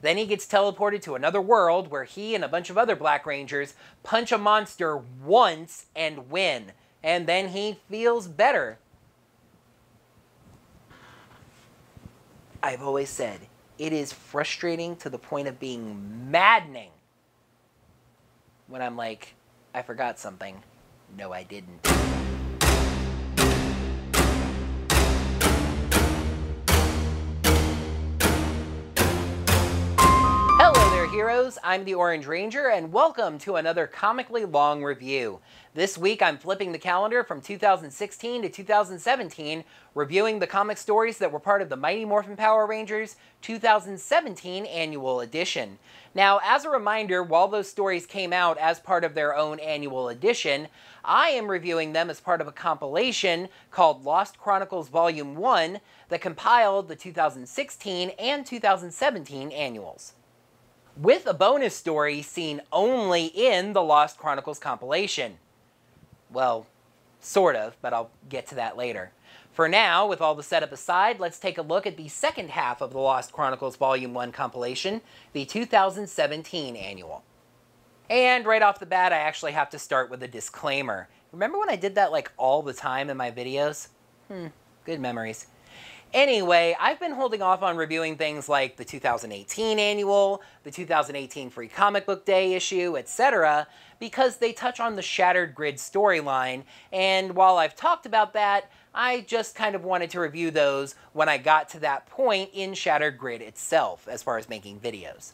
Then he gets teleported to another world where he and a bunch of other Black Rangers punch a monster once and win. And then he feels better. I've always said, it is frustrating to the point of being maddening when I'm like, I forgot something. No, I didn't. Hello there, heroes. I'm the Orange Ranger, and welcome to another comically long review. This week, I'm flipping the calendar from 2016 to 2017, reviewing the comic stories that were part of the Mighty Morphin Power Rangers 2017 annual edition. Now, as a reminder, while those stories came out as part of their own annual edition, I am reviewing them as part of a compilation called Lost Chronicles Volume 1 that compiled the 2016 and 2017 annuals, with a bonus story seen only in the Lost Chronicles compilation. Well, sort of, but I'll get to that later. For now, with all the setup aside, let's take a look at the second half of the Lost Chronicles Volume 1 compilation, the 2017 annual. And right off the bat, I actually have to start with a disclaimer. Remember when I did that like all the time in my videos? Good memories. Anyway, I've been holding off on reviewing things like the 2018 annual, the 2018 Free Comic Book Day issue, etc., because they touch on the Shattered Grid storyline, and while I've talked about that, I just kind of wanted to review those when I got to that point in Shattered Grid itself, as far as making videos.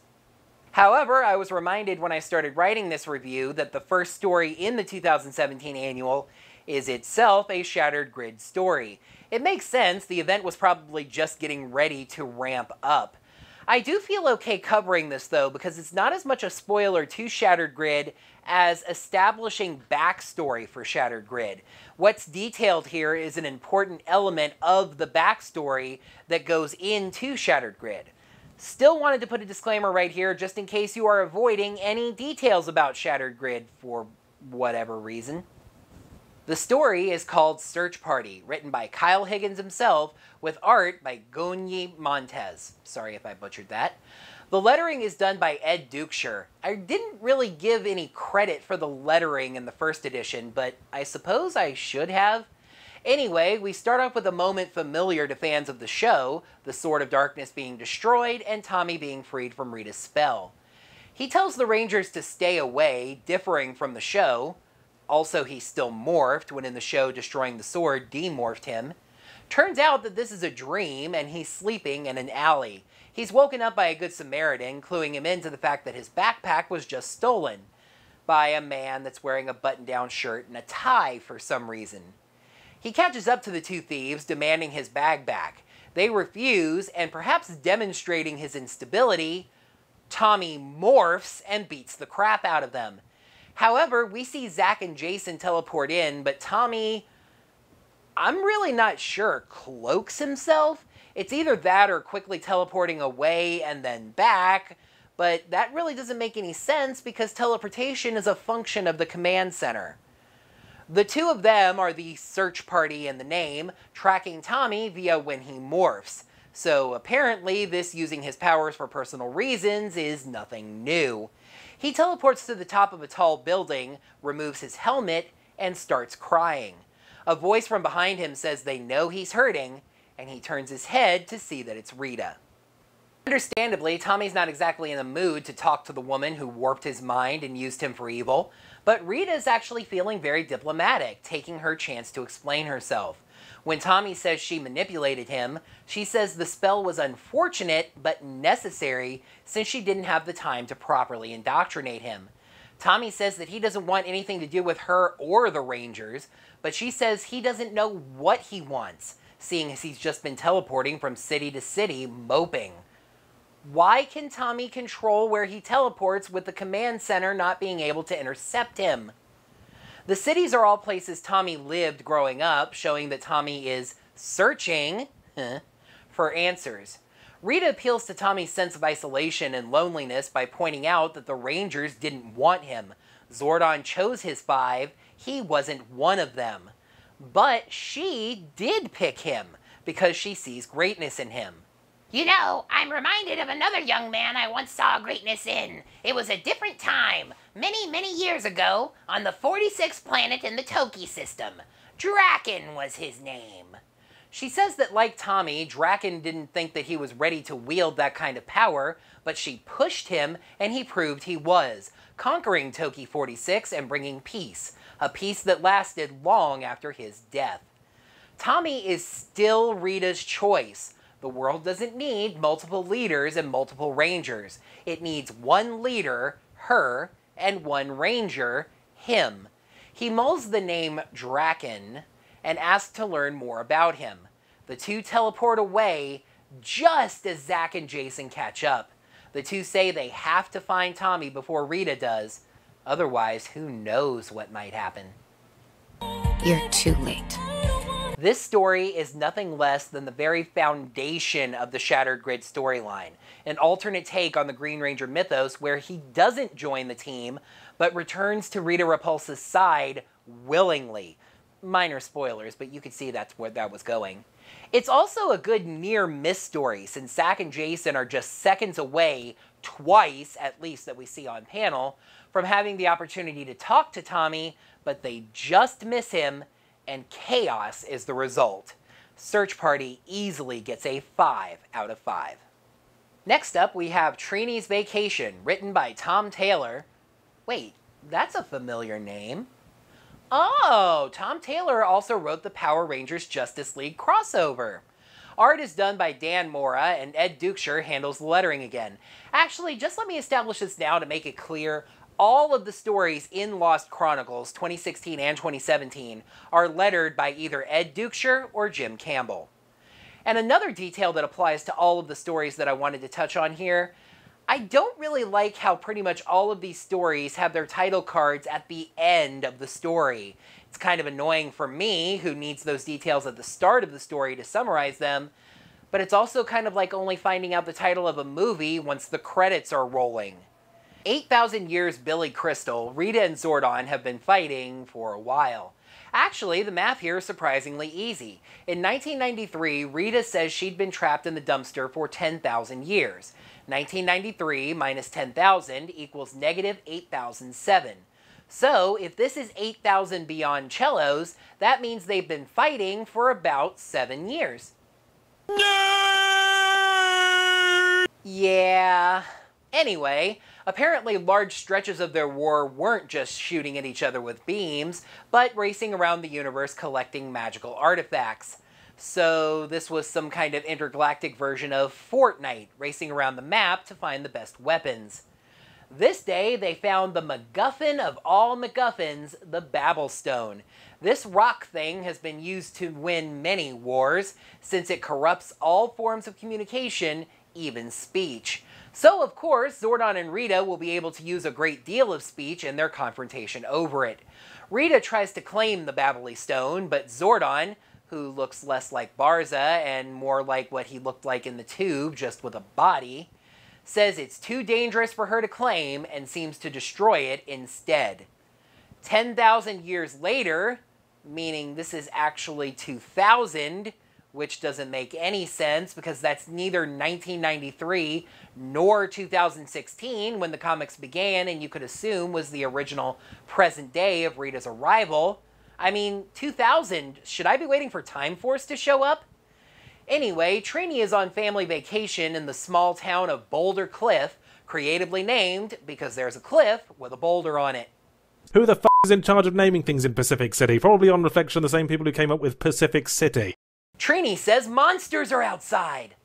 However, I was reminded when I started writing this review that the first story in the 2017 annual is itself a Shattered Grid story. It makes sense, the event was probably just getting ready to ramp up. I do feel okay covering this though, because it's not as much a spoiler to Shattered Grid as establishing backstory for Shattered Grid. What's detailed here is an important element of the backstory that goes into Shattered Grid. Still wanted to put a disclaimer right here, just in case you are avoiding any details about Shattered Grid for whatever reason. The story is called Search Party, written by Kyle Higgins himself, with art by Gonyi Montez. Sorry if I butchered that. The lettering is done by Ed Dukeshire. I didn't really give any credit for the lettering in the first edition, but I suppose I should have. Anyway, we start off with a moment familiar to fans of the show, the Sword of Darkness being destroyed and Tommy being freed from Rita's spell. He tells the Rangers to stay away, differing from the show. Also, he's still morphed when in the show destroying the sword demorphed him. Turns out that this is a dream and he's sleeping in an alley. He's woken up by a good Samaritan, cluing him into the fact that his backpack was just stolen by a man that's wearing a button-down shirt and a tie for some reason. He catches up to the two thieves, demanding his bag back. They refuse, and perhaps demonstrating his instability, Tommy morphs and beats the crap out of them. However, we see Zach and Jason teleport in, but Tommy, I'm really not sure, cloaks himself? It's either that or quickly teleporting away and then back, but that really doesn't make any sense because teleportation is a function of the command center. The two of them are the search party in the name, tracking Tommy via when he morphs. So apparently this using his powers for personal reasons is nothing new. He teleports to the top of a tall building, removes his helmet, and starts crying. A voice from behind him says they know he's hurting, and he turns his head to see that it's Rita. Understandably, Tommy's not exactly in the mood to talk to the woman who warped his mind and used him for evil, but Rita is actually feeling very diplomatic, taking her chance to explain herself. When Tommy says she manipulated him, she says the spell was unfortunate but necessary since she didn't have the time to properly indoctrinate him. Tommy says that he doesn't want anything to do with her or the Rangers, but she says he doesn't know what he wants, seeing as he's just been teleporting from city to city, moping. Why can Tommy control where he teleports with the command center not being able to intercept him? The cities are all places Tommy lived growing up, showing that Tommy is searching for answers. Rita appeals to Tommy's sense of isolation and loneliness by pointing out that the Rangers didn't want him. Zordon chose his 5, he wasn't one of them. But she did pick him because she sees greatness in him. You know, I'm reminded of another young man I once saw greatness in. It was a different time, many, many years ago, on the 46th planet in the Toki system. Draken was his name. She says that, like Tommy, Draken didn't think that he was ready to wield that kind of power, but she pushed him and he proved he was, conquering Toki 46 and bringing peace, a peace that lasted long after his death. Tommy is still Rita's choice. The world doesn't need multiple leaders and multiple rangers. It needs one leader, her, and one ranger, him. He mulls the name Draken and asks to learn more about him. The two teleport away just as Zack and Jason catch up. The two say they have to find Tommy before Rita does. Otherwise, who knows what might happen. You're too late. This story is nothing less than the very foundation of the Shattered Grid storyline, an alternate take on the Green Ranger mythos where he doesn't join the team, but returns to Rita Repulsa's side willingly. Minor spoilers, but you could see that's where that was going. It's also a good near-miss story, since Zack and Jason are just seconds away, twice at least that we see on panel, from having the opportunity to talk to Tommy, but they just miss him, and chaos is the result. Search Party easily gets a 5 out of 5. Next up, we have Trini's Vacation, written by Tom Taylor. Wait, that's a familiar name. Oh, Tom Taylor also wrote the Power Rangers Justice League crossover. Art is done by Dan Mora, and Ed Dukeshire handles the lettering again. Actually, just let me establish this now to make it clear. All of the stories in Lost Chronicles 2016 and 2017 are lettered by either Ed Dukeshire or Jim Campbell. And another detail that applies to all of the stories that I wanted to touch on here, I don't really like how pretty much all of these stories have their title cards at the end of the story. It's kind of annoying for me, who needs those details at the start of the story to summarize them, but it's also kind of like only finding out the title of a movie once the credits are rolling. 8,000 Years Billy Crystal, Rita and Zordon have been fighting for a while. Actually, the math here is surprisingly easy. In 1993, Rita says she'd been trapped in the dumpster for 10,000 years. 1993 minus 10,000 equals negative 8,007. So, if this is 8,000 beyond cellos, that means they've been fighting for about 7 years. Nerd! Yeah. Anyway, apparently large stretches of their war weren't just shooting at each other with beams, but racing around the universe collecting magical artifacts. So this was some kind of intergalactic version of Fortnite, racing around the map to find the best weapons. This day, they found the MacGuffin of all MacGuffins, the Babel Stone. This rock thing has been used to win many wars, since it corrupts all forms of communication, even speech. So, of course, Zordon and Rita will be able to use a great deal of speech in their confrontation over it. Rita tries to claim the Babel Stone, but Zordon, who looks less like Barza and more like what he looked like in the tube, just with a body, says it's too dangerous for her to claim and seems to destroy it instead. 10,000 years later, meaning this is actually 2000, which doesn't make any sense because that's neither 1993 nor 2016 when the comics began and you could assume was the original present day of Rita's arrival. I mean, 2000, should I be waiting for Time Force to show up? Anyway, Trini is on family vacation in the small town of Boulder Cliff, creatively named because there's a cliff with a boulder on it. Who the f*** is in charge of naming things in Pacific City? Probably on reflection the same people who came up with Pacific City. Trini says monsters are outside.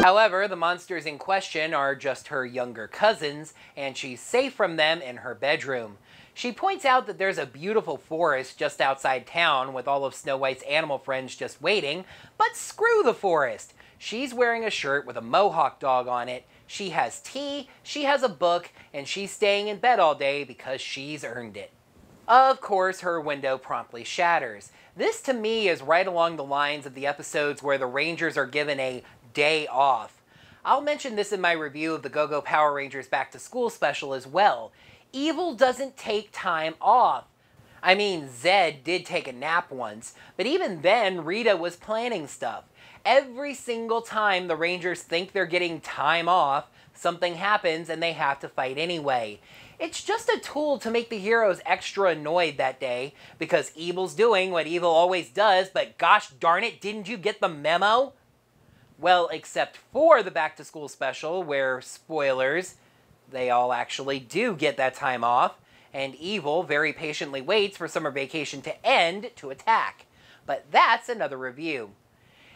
However, the monsters in question are just her younger cousins, and she's safe from them in her bedroom. She points out that there's a beautiful forest just outside town with all of Snow White's animal friends just waiting, but screw the forest. She's wearing a shirt with a mohawk dog on it, she has tea, she has a book, and she's staying in bed all day because she's earned it. Of course, her window promptly shatters. This, to me, is right along the lines of the episodes where the Rangers are given a day off. I'll mention this in my review of the Go-Go Power Rangers Back to School special as well. Evil doesn't take time off. I mean, Zed did take a nap once, but even then, Rita was planning stuff. Every single time the Rangers think they're getting time off, something happens and they have to fight anyway. It's just a tool to make the heroes extra annoyed that day, because evil's doing what evil always does, but gosh darn it, didn't you get the memo? Well, except for the Back to School special, where, spoilers, they all actually do get that time off, and evil very patiently waits for summer vacation to end to attack. But that's another review.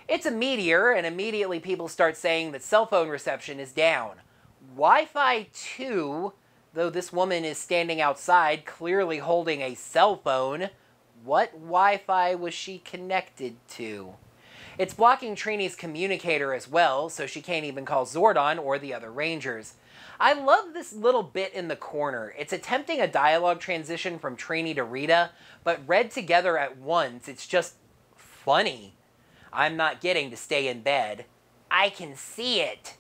It's a meteor, and immediately people start saying that cell phone reception is down. Wi-Fi too, though this woman is standing outside clearly holding a cell phone. What Wi-Fi was she connected to? It's blocking Trini's communicator as well, so she can't even call Zordon or the other Rangers. I love this little bit in the corner. It's attempting a dialogue transition from Trini to Rita, but read together at once, it's just funny. I'm not getting to stay in bed. I can see it.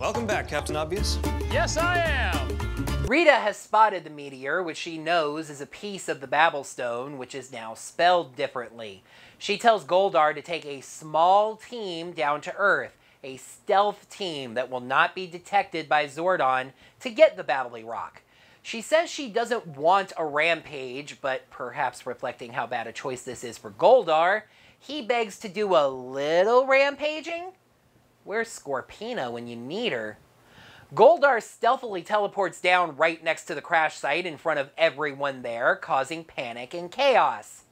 Welcome back, Captain Obvious. Yes, I am. Rita has spotted the meteor, which she knows is a piece of the Babel Stone, which is now spelled differently. She tells Goldar to take a small team down to Earth, a stealth team that will not be detected by Zordon, to get the Babbly Rock. She says she doesn't want a rampage, but perhaps reflecting how bad a choice this is for Goldar, he begs to do a little rampaging? Where's Scorpina when you need her? Goldar stealthily teleports down right next to the crash site in front of everyone there, causing panic and chaos.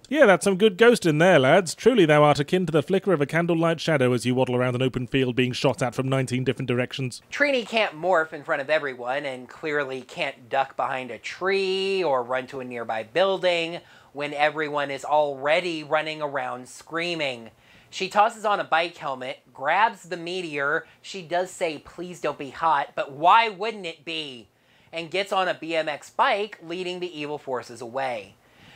Yeah, that's some good ghosting there, lads. Truly thou art akin to the flicker of a candlelight shadow as you waddle around an open field being shot at from 19 different directions. Trini can't morph in front of everyone, and clearly can't duck behind a tree or run to a nearby building when everyone is already running around screaming. She tosses on a bike helmet, grabs the meteor, she does say please don't be hot, but why wouldn't it be? And gets on a BMX bike, leading the evil forces away.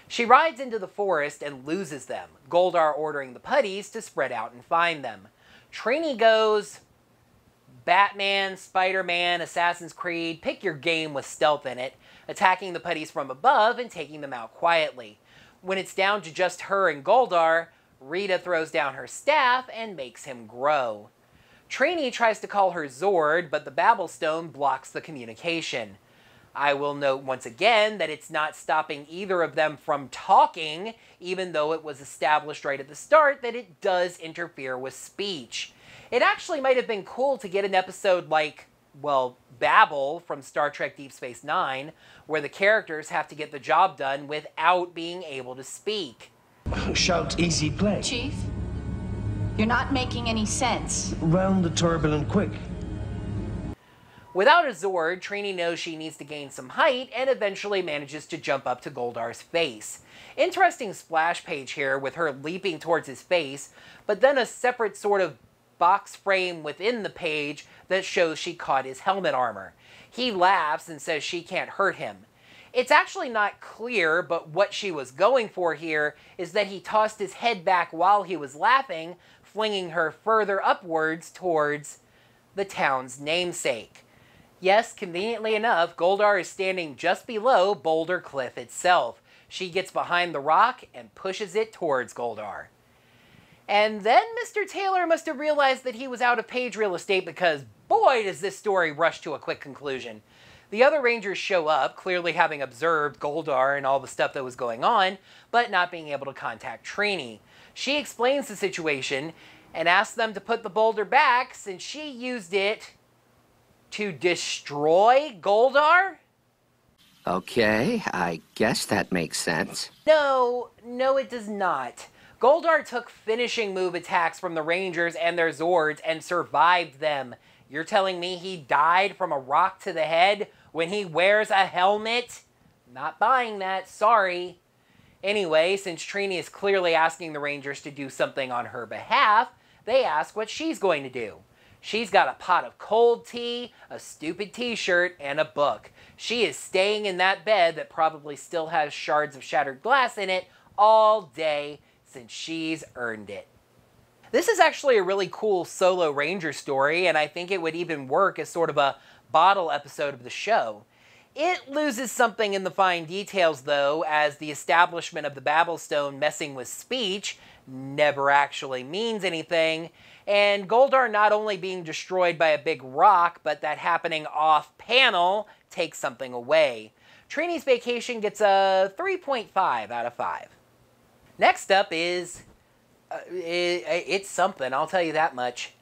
She rides into the forest and loses them, Goldar ordering the putties to spread out and find them. Trini goes Batman, Spider-Man, Assassin's Creed, pick your game with stealth in it, attacking the putties from above and taking them out quietly. When it's down to just her and Goldar, Rita throws down her staff and makes him grow. Trini tries to call her Zord, but the Babel Stone blocks the communication. I will note once again that it's not stopping either of them from talking, even though it was established right at the start that it does interfere with speech. It actually might have been cool to get an episode like, well, Babel from Star Trek Deep Space Nine, where the characters have to get the job done without being able to speak. Shout easy play. Chief, you're not making any sense. Round the turbulent quick. Without a Zord, Trini knows she needs to gain some height and eventually manages to jump up to Goldar's face. Interesting splash page here with her leaping towards his face, but then a separate sort of box frame within the page that shows she caught his helmet armor. He laughs and says she can't hurt him. It's actually not clear, but what she was going for here is that he tossed his head back while he was laughing, flinging her further upwards towards the town's namesake. Yes, conveniently enough, Goldar is standing just below Boulder Cliff itself. She gets behind the rock and pushes it towards Goldar. And then Mr. Taylor must have realized that he was out of page real estate, because boy does this story rush to a quick conclusion. The other Rangers show up, clearly having observed Goldar and all the stuff that was going on, but not being able to contact Trini. She explains the situation and asks them to put the boulder back since she used it to destroy Goldar? Okay, I guess that makes sense. No, it does not. Goldar took finishing move attacks from the Rangers and their Zords and survived them. You're telling me he died from a rock to the head when he wears a helmet? Not buying that, sorry. Anyway, since Trini is clearly asking the Rangers to do something on her behalf, they ask what she's going to do. She's got a pot of cold tea, a stupid t-shirt, and a book. She is staying in that bed that probably still has shards of shattered glass in it all day since she's earned it. This is actually a really cool solo Ranger story, and I think it would even work as sort of a bottle episode of the show. It loses something in the fine details, though, as the establishment of the Babelstone messing with speech never actually means anything, and Goldar not only being destroyed by a big rock, but that happening off-panel takes something away. Trini's Vacation gets a 3.5 out of 5. Next up is... it's something, I'll tell you that much.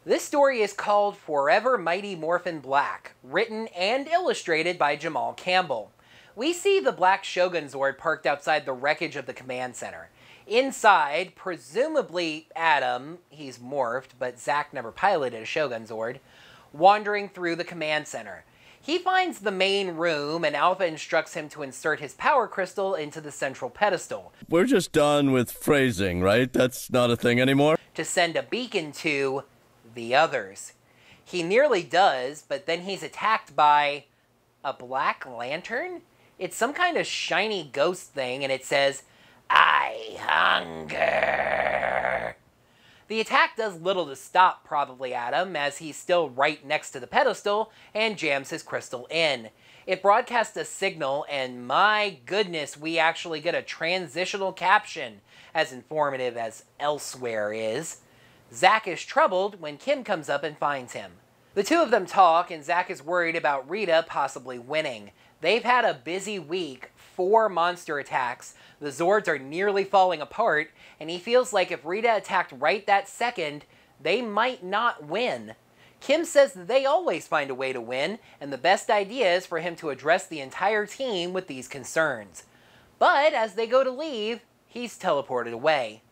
This story is called Forever Mighty Morphin Black, written and illustrated by Jamal Campbell. We see the Black Shogun Zord parked outside the wreckage of the command center. Inside, presumably Adam, he's morphed, but Zack never piloted a Shogun Zord, wandering through the command center. He finds the main room, and Alpha instructs him to insert his power crystal into the central pedestal. We're just done with phrasing, right? That's not a thing anymore? To send a beacon to the others. He nearly does, but then he's attacked by a black lantern? It's some kind of shiny ghost thing, and it says, "I hunger." The attack does little to stop, probably, Adam, as he's still right next to the pedestal and jams his crystal in. It broadcasts a signal, and my goodness, we actually get a transitional caption, as informative as Elsewhere is. Zack is troubled when Kim comes up and finds him. The two of them talk, and Zack is worried about Rita possibly winning. They've had a busy week, 4 monster attacks, the Zords are nearly falling apart, and he feels like if Rita attacked right that second, they might not win. Kim says that they always find a way to win, and the best idea is for him to address the entire team with these concerns. But as they go to leave, he's teleported away.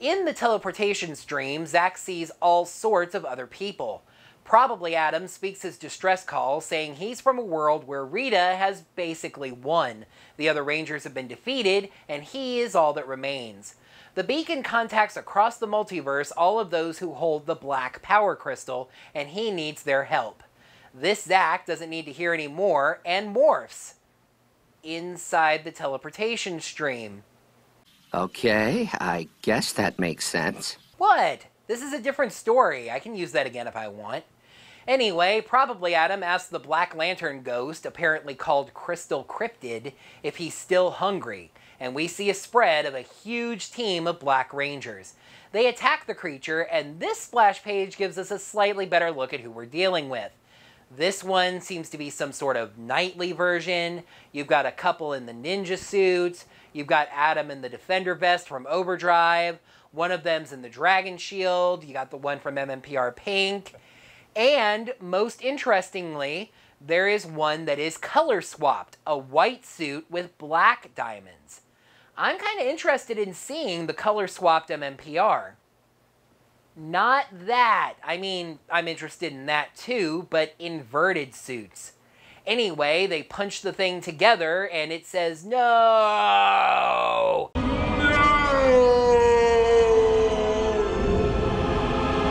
In the teleportation stream, Zack sees all sorts of other people. Probably Adam speaks his distress call, saying he's from a world where Rita has basically won. The other Rangers have been defeated, and he is all that remains. The beacon contacts across the multiverse all of those who hold the black power crystal, and he needs their help. This Zack doesn't need to hear any more, and morphs inside the teleportation stream. Okay, I guess that makes sense. What? This is a different story. I can use that again if I want. Anyway, probably Adam asks the Black Lantern ghost, apparently called Crystal Cryptid, if he's still hungry, and we see a spread of a huge team of Black Rangers. They attack the creature, and this splash page gives us a slightly better look at who we're dealing with. This one seems to be some sort of knightly version. You've got a couple in the ninja suits. You've got Adam in the Defender vest from Overdrive. One of them's in the Dragon Shield. You got the one from MMPR Pink. And, most interestingly, there is one that is color swapped. A white suit with black diamonds. I'm kind of interested in seeing the color swapped MMPR. Not that. I mean, I'm interested in that too, but inverted suits. Anyway, they punch the thing together, and it says, "No!"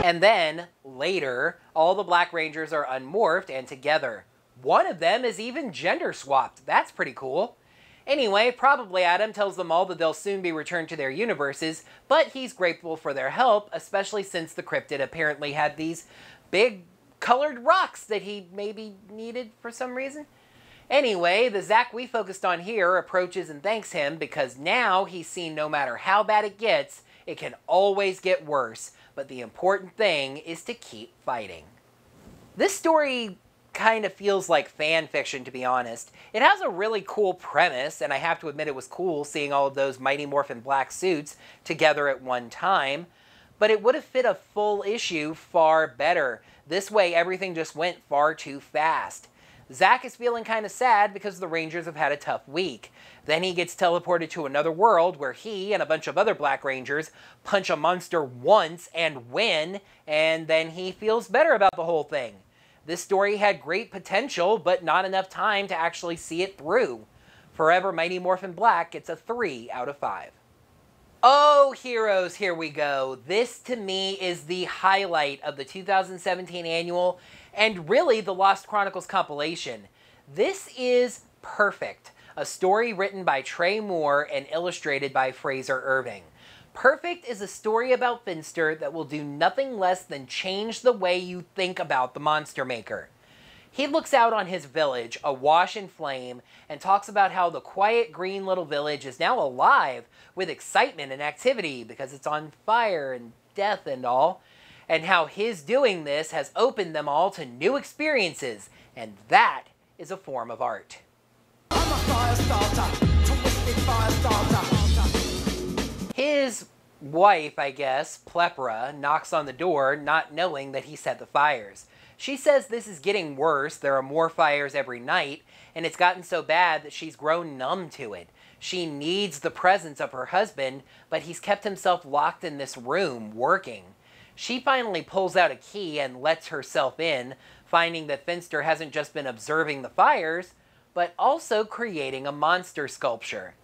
And then, later, all the Black Rangers are unmorphed and together. One of them is even gender swapped. That's pretty cool. Anyway, probably Adam tells them all that they'll soon be returned to their universes, but he's grateful for their help, especially since the cryptid apparently had these big colored rocks that he maybe needed for some reason. Anyway, the Zack we focused on here approaches and thanks him because now he's seen no matter how bad it gets, it can always get worse, but the important thing is to keep fighting. This story kind of feels like fan fiction, to be honest. It has a really cool premise, and I have to admit it was cool seeing all of those Mighty Morphin Black suits together at one time, but it would have fit a full issue far better. This way, everything just went far too fast. Zack is feeling kind of sad because the Rangers have had a tough week. Then he gets teleported to another world where he and a bunch of other Black Rangers punch a monster once and win, and then he feels better about the whole thing. This story had great potential, but not enough time to actually see it through. Forever Mighty Morphin Black gets a 3 out of 5. Oh, heroes, here we go. This, to me, is the highlight of the 2017 annual, and really the Lost Chronicles compilation. This is perfect. A story written by Trey Moore and illustrated by Fraser Irving. Perfect is a story about Finster that will do nothing less than change the way you think about the Monster Maker. He looks out on his village, awash in flame, and talks about how the quiet green little village is now alive with excitement and activity because it's on fire and death and all, and how his doing this has opened them all to new experiences, and that is a form of art. I'm a fire starter, twisted fire starter. His wife, I guess, Plepra, knocks on the door, not knowing that he set the fires. She says this is getting worse, there are more fires every night, and it's gotten so bad that she's grown numb to it. She needs the presence of her husband, but he's kept himself locked in this room, working. She finally pulls out a key and lets herself in, finding that Finster hasn't just been observing the fires, but also creating a monster sculpture.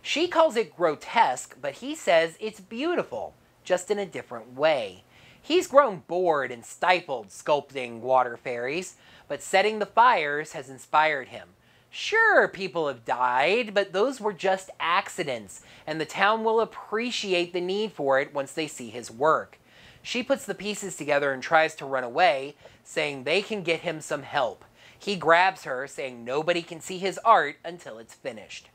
She calls it grotesque, but he says it's beautiful, just in a different way. He's grown bored and stifled sculpting water fairies, but setting the fires has inspired him. Sure, people have died, but those were just accidents, and the town will appreciate the need for it once they see his work. She puts the pieces together and tries to run away, saying they can get him some help. He grabs her, saying nobody can see his art until it's finished.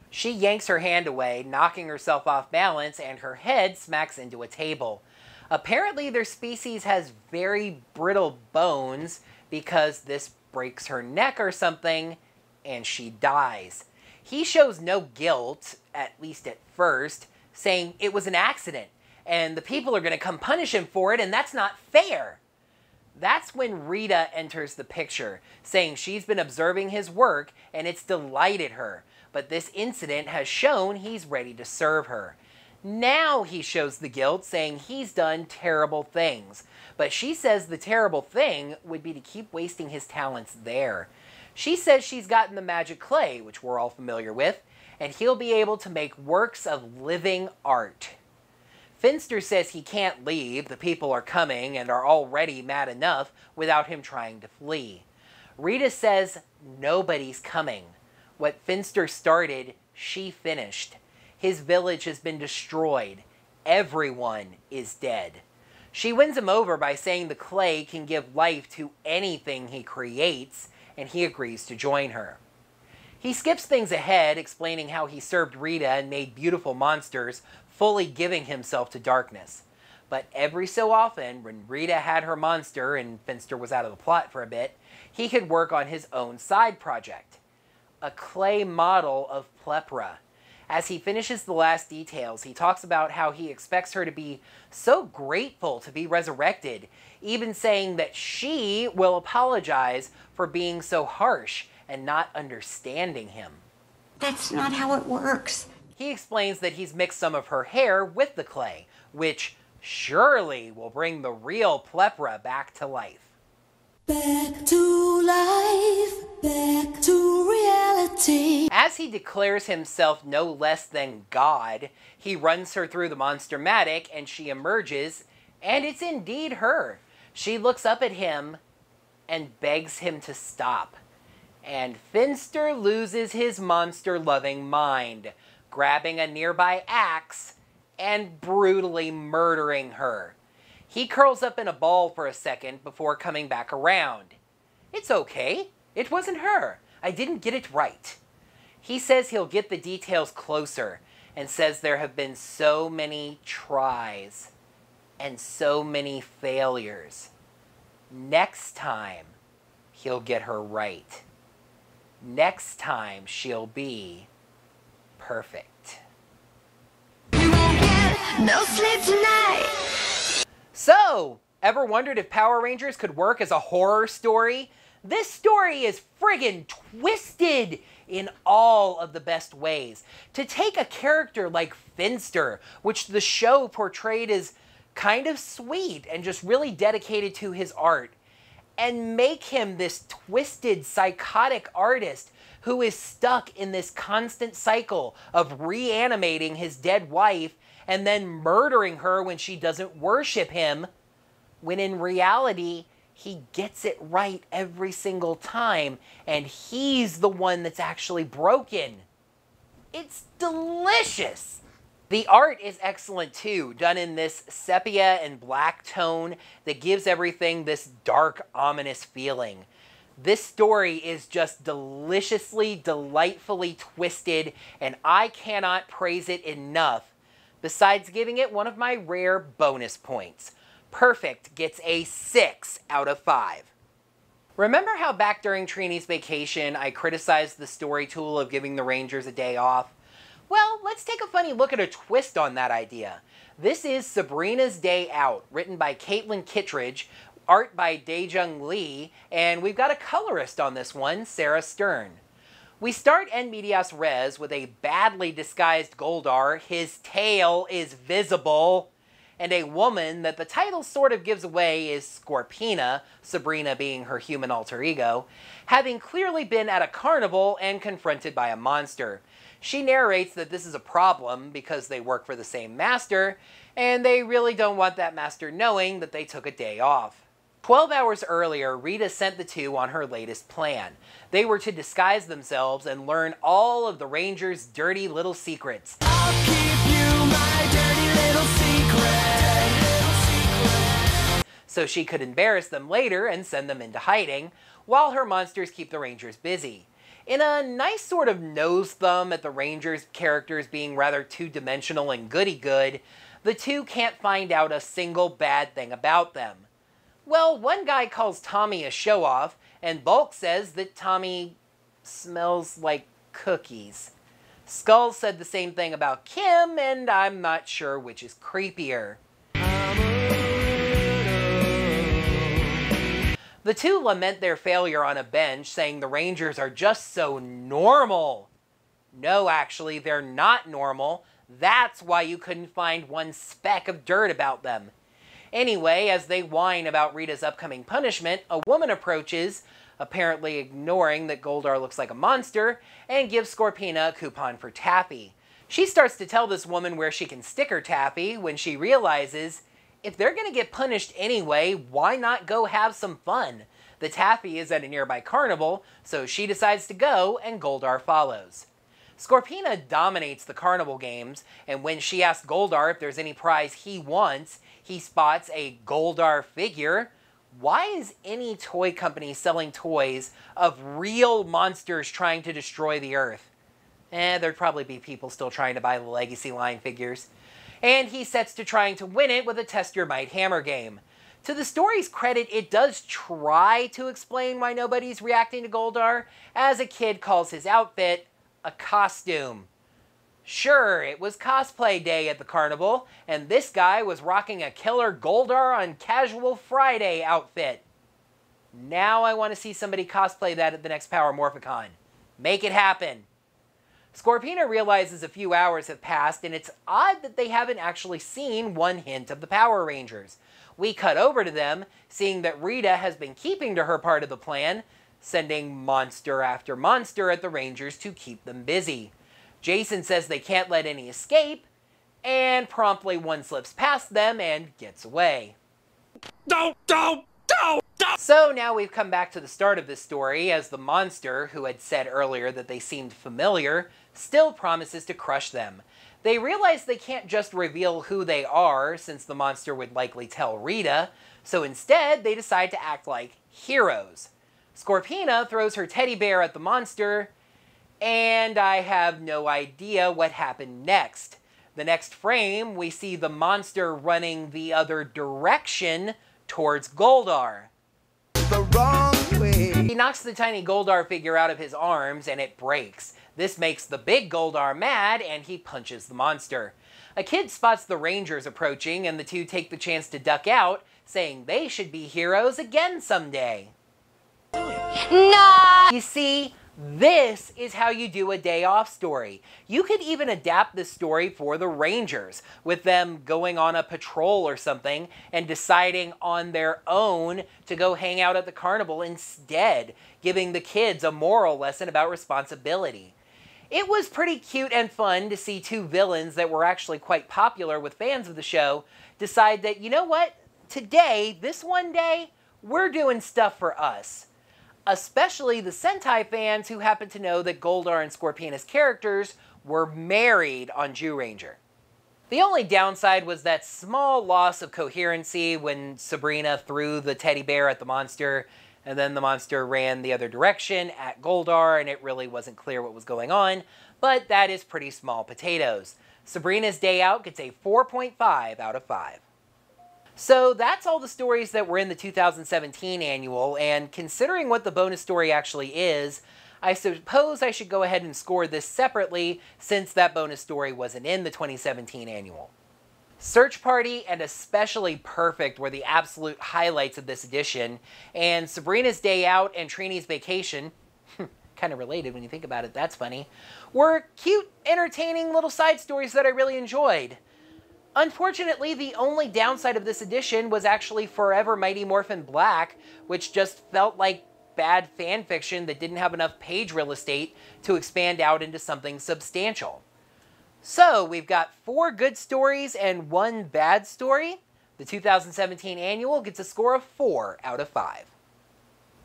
She yanks her hand away, knocking herself off balance, and her head smacks into a table. Apparently their species has very brittle bones because this breaks her neck or something, and she dies. He shows no guilt, at least at first, saying it was an accident, and the people are going to come punish him for it, and that's not fair. That's when Rita enters the picture, saying she's been observing his work, and it's delighted her, but this incident has shown he's ready to serve her. Now he shows the guilt, saying he's done terrible things. But she says the terrible thing would be to keep wasting his talents there. She says she's gotten the magic clay, which we're all familiar with, and he'll be able to make works of living art. Finster says he can't leave, the people are coming and are already mad enough without him trying to flee. Rita says nobody's coming. What Finster started, she finished. His village has been destroyed. Everyone is dead. She wins him over by saying the clay can give life to anything he creates, and he agrees to join her. He skips things ahead, explaining how he served Rita and made beautiful monsters, fully giving himself to darkness. But every so often, when Rita had her monster and Finster was out of the plot for a bit, he could work on his own side project. A clay model of Plepra. As he finishes the last details, he talks about how he expects her to be so grateful to be resurrected, even saying that she will apologize for being so harsh and not understanding him. That's not how it works. He explains that he's mixed some of her hair with the clay, which surely will bring the real Plepra back to life. Back to life, back to reality. As he declares himself no less than God, he runs her through the Monstermatic and she emerges, and it's indeed her. She looks up at him and begs him to stop. And Finster loses his monster-loving mind, grabbing a nearby axe and brutally murdering her. He curls up in a ball for a second before coming back around. It's okay. It wasn't her. I didn't get it right. He says he'll get the details closer and says there have been so many tries and so many failures. Next time, he'll get her right. Next time, she'll be perfect. You won't get no sleep tonight. So, ever wondered if Power Rangers could work as a horror story? This story is friggin' twisted in all of the best ways. To take a character like Finster, which the show portrayed as kind of sweet and just really dedicated to his art, and make him this twisted, psychotic artist who is stuck in this constant cycle of reanimating his dead wife and then murdering her when she doesn't worship him, when in reality, he gets it right every single time, and he's the one that's actually broken. It's delicious! The art is excellent too, done in this sepia and black tone that gives everything this dark, ominous feeling. This story is just deliciously, delightfully twisted, and I cannot praise it enough, besides giving it one of my rare bonus points. Perfect gets a 6 out of 5. Remember how back during Trini's vacation I criticized the story tool of giving the Rangers a day off? Well, let's take a funny look at a twist on that idea. This is Sabrina's Day Out, written by Caitlin Kittredge, art by Daejung Lee, and we've got a colorist on this one, Sarah Stern. We start en medias res with a badly disguised Goldar, his tail is visible, and a woman that the title sort of gives away is Scorpina, Sabrina being her human alter ego, having clearly been at a carnival and confronted by a monster. She narrates that this is a problem because they work for the same master, and they really don't want that master knowing that they took a day off. 12 hours earlier, Rita sent the two on her latest plan. They were to disguise themselves and learn all of the Rangers' dirty little secrets. I'll keep you my dirty little secret. So she could embarrass them later and send them into hiding, while her monsters keep the Rangers busy. In a nice sort of nose thumb at the Rangers' characters being rather two-dimensional and goody-good, the two can't find out a single bad thing about them. Well, one guy calls Tommy a show-off, and Bulk says that Tommy smells like cookies. Skull said the same thing about Kim, and I'm not sure which is creepier. The two lament their failure on a bench, saying the Rangers are just so normal. No, actually, they're not normal. That's why you couldn't find one speck of dirt about them. Anyway, as they whine about Rita's upcoming punishment, a woman approaches, apparently ignoring that Goldar looks like a monster, and gives Scorpina a coupon for taffy. She starts to tell this woman where she can stick her taffy when she realizes, if they're going to get punished anyway, why not go have some fun? The taffy is at a nearby carnival, so she decides to go, and Goldar follows. Scorpina dominates the carnival games, and when she asks Goldar if there's any prize he wants, he spots a Goldar figure. Why is any toy company selling toys of real monsters trying to destroy the Earth? There'd probably be people still trying to buy the Legacy line figures. And he sets to trying to win it with a Test Your Might hammer game. To the story's credit, it does try to explain why nobody's reacting to Goldar, as a kid calls his outfit a costume. Sure, it was cosplay day at the carnival, and this guy was rocking a killer Goldar on Casual Friday outfit. Now I want to see somebody cosplay that at the next Power Morphicon. Make it happen. Scorpina realizes a few hours have passed, and it's odd that they haven't actually seen one hint of the Power Rangers. We cut over to them, seeing that Rita has been keeping to her part of the plan, sending monster after monster at the Rangers to keep them busy. Jason says they can't let any escape, and promptly one slips past them and gets away. Don't! So now we've come back to the start of this story, as the monster, who had said earlier that they seemed familiar, still promises to crush them. They realize they can't just reveal who they are, since the monster would likely tell Rita, so instead they decide to act like heroes. Scorpina throws her teddy bear at the monster, and I have no idea what happened next. The next frame, we see the monster running the other direction towards Goldar. The wrong way. He knocks the tiny Goldar figure out of his arms, and it breaks. This makes the big Goldar mad, and he punches the monster. A kid spots the Rangers approaching, and the two take the chance to duck out, saying they should be heroes again someday. No! You see, this is how you do a day off story. You could even adapt this story for the Rangers, with them going on a patrol or something and deciding on their own to go hang out at the carnival instead, giving the kids a moral lesson about responsibility. It was pretty cute and fun to see two villains that were actually quite popular with fans of the show decide that, you know what, today, this one day, we're doing stuff for us. Especially the Sentai fans who happen to know that Goldar and Scorpina's characters were married on Zyuranger. The only downside was that small loss of coherency when Sabrina threw the teddy bear at the monster. and then the monster ran the other direction at Goldar, and it really wasn't clear what was going on, but that is pretty small potatoes. Sabrina's Day Out gets a 4.5 out of 5. So that's all the stories that were in the 2017 annual, and considering what the bonus story actually is, I suppose I should go ahead and score this separately since that bonus story wasn't in the 2017 annual. Search Party and Especially Perfect were the absolute highlights of this edition, and Sabrina's Day Out and Trini's Vacation, kind of related when you think about it, that's funny, were cute, entertaining little side stories that I really enjoyed. Unfortunately, the only downside of this edition was actually Forever Mighty Morphin Black, which just felt like bad fan fiction that didn't have enough page real estate to expand out into something substantial. So, we've got 4 good stories and 1 bad story. The 2017 annual gets a score of 4 out of 5.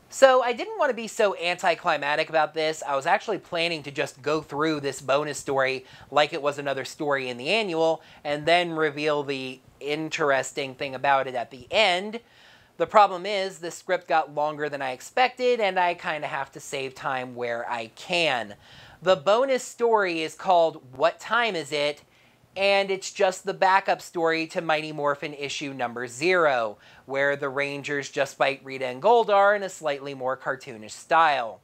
So I didn't want to be so anticlimactic about this. I was actually planning to just go through this bonus story like it was another story in the annual, and then reveal the interesting thing about it at the end. The problem is, the script got longer than I expected, and I kind of have to save time where I can. The bonus story is called What Time Is It? And it's just the backup story to Mighty Morphin issue number 0, where the Rangers just fight Rita and Goldar in a slightly more cartoonish style.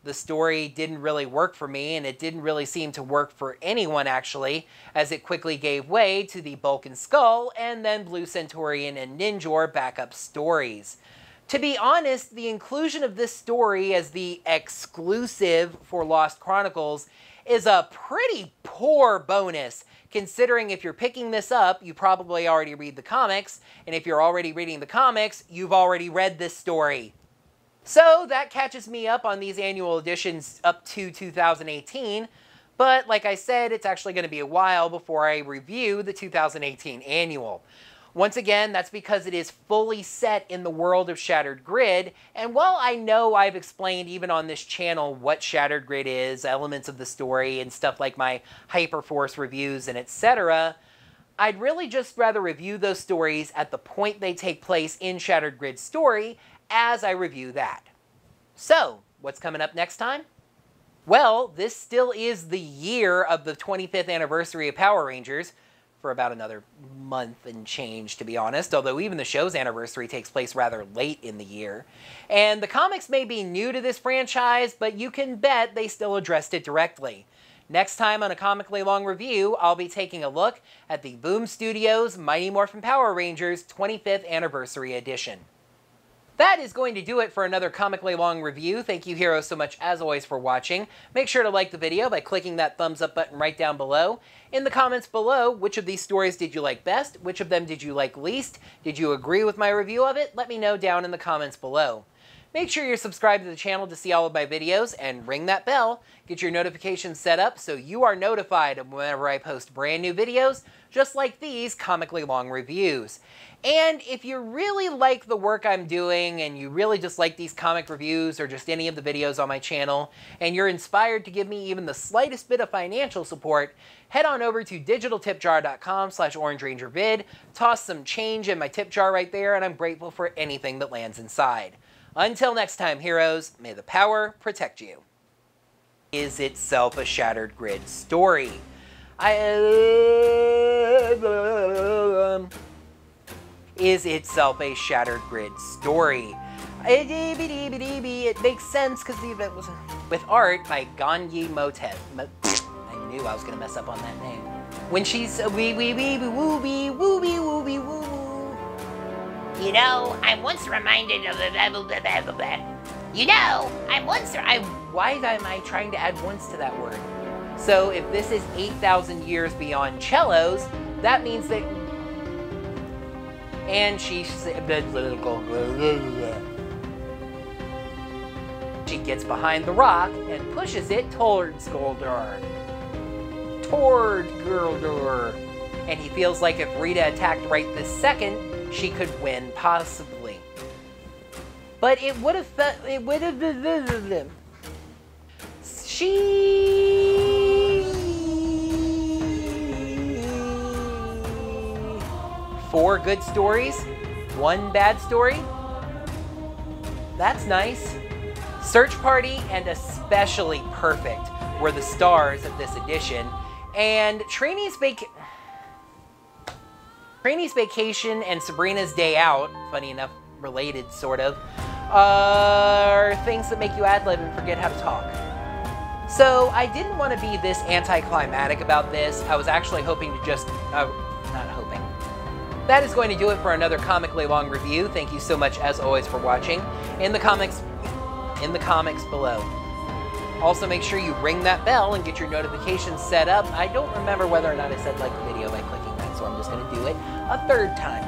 The story didn't really work for me, and it didn't really seem to work for anyone actually, as it quickly gave way to the Bulk and Skull and then Blue Centaurian and Ninjor backup stories. To be honest, the inclusion of this story as the exclusive for Lost Chronicles is a pretty poor bonus, considering if you're picking this up, you probably already read the comics, and if you're already reading the comics, you've already read this story. So that catches me up on these annual editions up to 2018, but like I said, it's actually going to be a while before I review the 2018 annual. Once again, that's because it is fully set in the world of Shattered Grid, and while I know I've explained even on this channel what Shattered Grid is, elements of the story, and stuff like my Hyperforce reviews and etc., I'd really just rather review those stories at the point they take place in Shattered Grid's story as I review that. So, what's coming up next time? Well, this still is the year of the 25th anniversary of Power Rangers, for about another month and change, to be honest, although even the show's anniversary takes place rather late in the year. And the comics may be new to this franchise, but you can bet they still addressed it directly. Next time on a Comically Long review, I'll be taking a look at the Boom Studios Mighty Morphin Power Rangers 25th Anniversary Edition. That is going to do it for another Comically Long review. Thank you, heroes, so much, as always, for watching. Make sure to like the video by clicking that thumbs up button right down below. In the comments below, which of these stories did you like best? Which of them did you like least? Did you agree with my review of it? Let me know down in the comments below. Make sure you're subscribed to the channel to see all of my videos, and ring that bell. Get your notifications set up so you are notified of whenever I post brand new videos, just like these Comically Long reviews. And if you really like the work I'm doing, and you really just like these comic reviews, or just any of the videos on my channel, and you're inspired to give me even the slightest bit of financial support, head on over to digitaltipjar.com/OrangeRangerVid, toss some change in my tip jar right there, and I'm grateful for anything that lands inside. Until next time, heroes, may the power protect you. Is itself a Shattered Grid story. Is itself a Shattered Grid story. It makes sense because the event was with art by Ganyi Motet. I knew I was gonna mess up on that name. When she's wee wee wee woo wee woo wee woo wee woo. You know, I'm once reminded of Why am I trying to add once to that word? So if this is 8,000 years beyond cellos, that means that... And she gets behind the rock and pushes it towards Goldar. And he feels like if Rita attacked right this second, she could win, possibly. But it would have felt... It would have... Four good stories, one bad story. that's nice. Search Party and Especially Perfect were the stars of this edition. And Trainee's Vacation and Sabrina's Day Out, funny enough, related sort of, are things that make you ad-lib and forget how to talk. So I didn't want to be this anticlimactic about this. I was actually hoping to just, not hoping. That is going to do it for another comically long review. Thank you so much, as always, for watching. In the comments below. Also, make sure you ring that bell and get your notifications set up. I don't remember whether or not I said like the video by clicking that, so I'm just going to do it a third time.